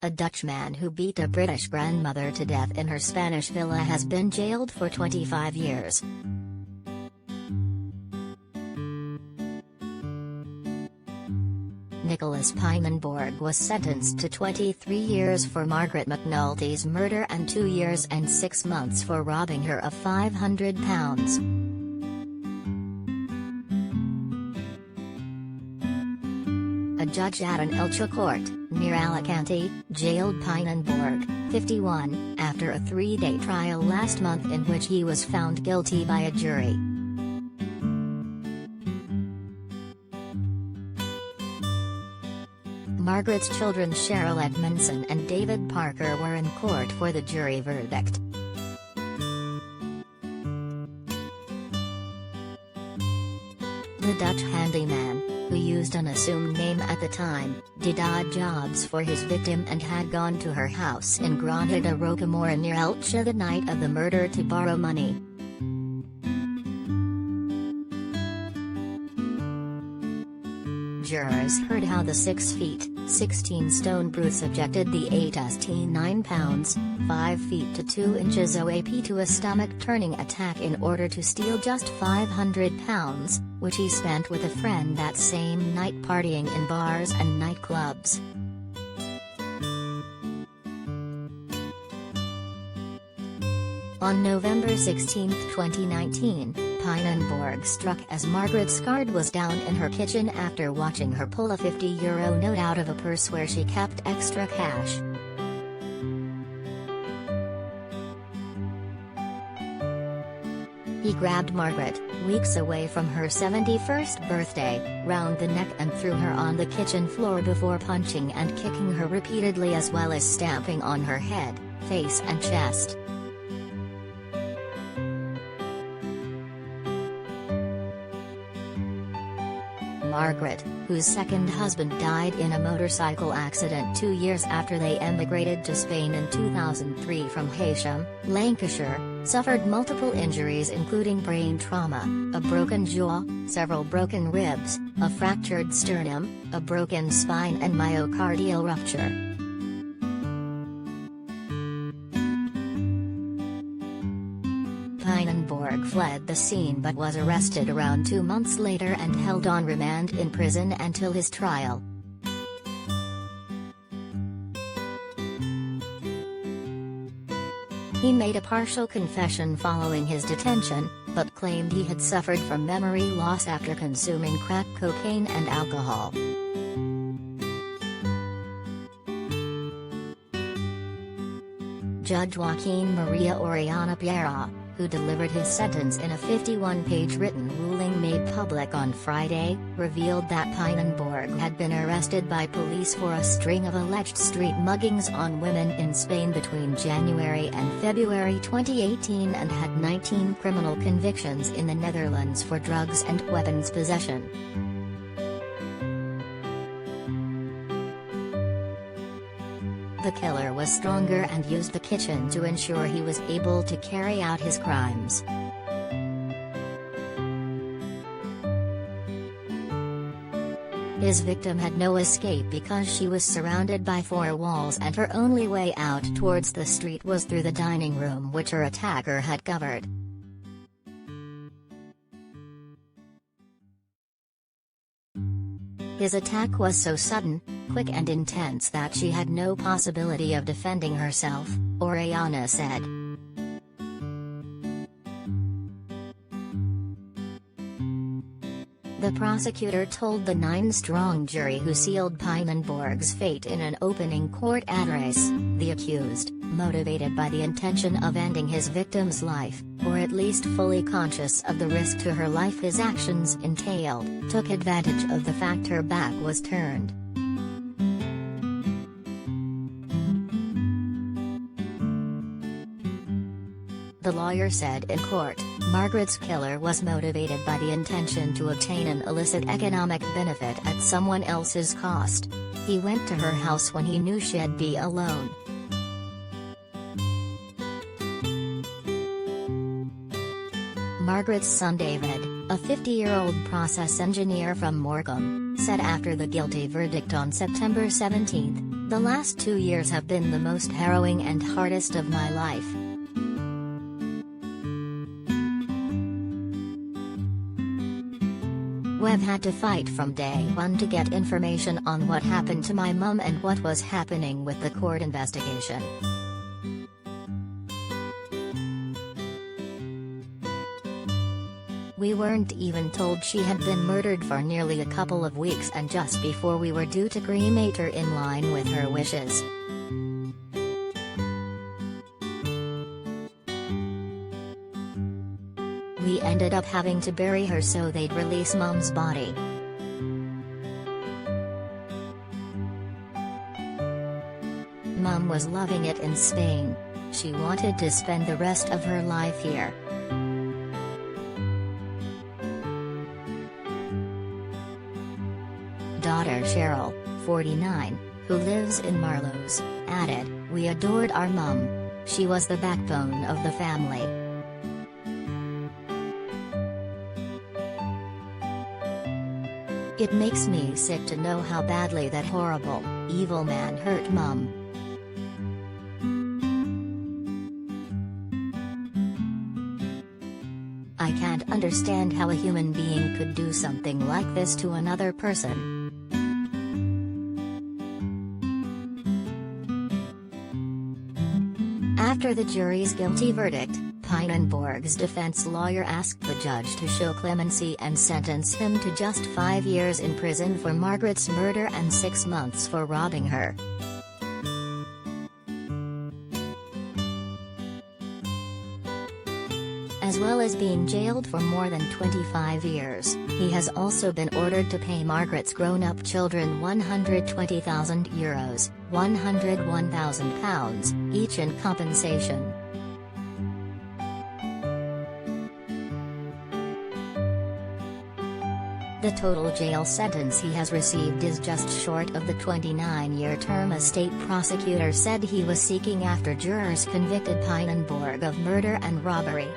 A Dutchman who beat a British grandmother to death in her Spanish villa has been jailed for 25 years. Nicolas Pijnenborgh was sentenced to 23 years for Margaret McNulty's murder and 2 years and 6 months for robbing her of £500. A judge at an Elche court, near Alicante, jailed Pijnenborgh, 51, after a 3-day trial last month in which he was found guilty by a jury. Margaret's children Cheryl Edmondson and David Parker were in court for the jury verdict. The Dutch handyman, who used an assumed name at the time, did odd jobs for his victim and had gone to her house in Granja de Rocamora near Elche the night of the murder to borrow money. Jurors heard how the 6 feet, 16 stone brute subjected the 8 pounds, 5 feet to 2 inches OAP to a stomach-turning attack in order to steal just £500, which he spent with a friend that same night partying in bars and nightclubs. On November 16, 2019, Pijnenborgh struck as Margaret Scard was down in her kitchen after watching her pull a €50 note out of a purse where she kept extra cash. He grabbed Margaret, weeks away from her 71st birthday, round the neck and threw her on the kitchen floor before punching and kicking her repeatedly as well as stamping on her head, face and chest. Margaret, whose second husband died in a motorcycle accident 2 years after they emigrated to Spain in 2003 from Heysham, Lancashire, suffered multiple injuries including brain trauma, a broken jaw, several broken ribs, a fractured sternum, a broken spine and myocardial rupture. Pijnenborgh fled the scene but was arrested around 2 months later and held on remand in prison until his trial. He made a partial confession following his detention, but claimed he had suffered from memory loss after consuming crack cocaine and alcohol. Judge Joaquin Maria Oriana Piera, who delivered his sentence in a 51-page written ruling made public on Friday, revealed that Pijnenborgh had been arrested by police for a string of alleged street muggings on women in Spain between January and February 2018 and had 19 criminal convictions in the Netherlands for drugs and weapons possession. The killer was stronger and used the kitchen to ensure he was able to carry out his crimes. His victim had no escape because she was surrounded by 4 walls and her only way out towards the street was through the dining room which her attacker had covered. His attack was so sudden, quick and intense that she had no possibility of defending herself, Oriana said. The prosecutor told the 9-strong jury who sealed Pijnenborgh's fate in an opening court address, the accused, motivated by the intention of ending his victim's life, or at least fully conscious of the risk to her life his actions entailed, took advantage of the fact her back was turned. The lawyer said in court, Margaret's killer was motivated by the intention to obtain an illicit economic benefit at someone else's cost. He went to her house when he knew she'd be alone. Margaret's son David, a 50-year-old process engineer from Morecambe, said after the guilty verdict on September 17, The last 2 years have been the most harrowing and hardest of my life. We've had to fight from day one to get information on what happened to my mum and what was happening with the court investigation. We weren't even told she had been murdered for nearly a couple of weeks, and just before we were due to cremate her in line with her wishes. We ended up having to bury her so they'd release Mum's body. Mum was loving it in Spain. She wanted to spend the rest of her life here. Daughter Cheryl, 49, who lives in Marloes, added, "We adored our mum. She was the backbone of the family." It makes me sick to know how badly that horrible, evil man hurt Mum. I can't understand how a human being could do something like this to another person. After the jury's guilty verdict, Pijnenborgh's defense lawyer asked the judge to show clemency and sentence him to just 5 years in prison for Margaret's murder and 6 months for robbing her. As well as being jailed for more than 25 years, he has also been ordered to pay Margaret's grown-up children €120,000, £101,000, each in compensation. The total jail sentence he has received is just short of the 29-year term a state prosecutor said he was seeking after jurors convicted Pijnenborgh of murder and robbery.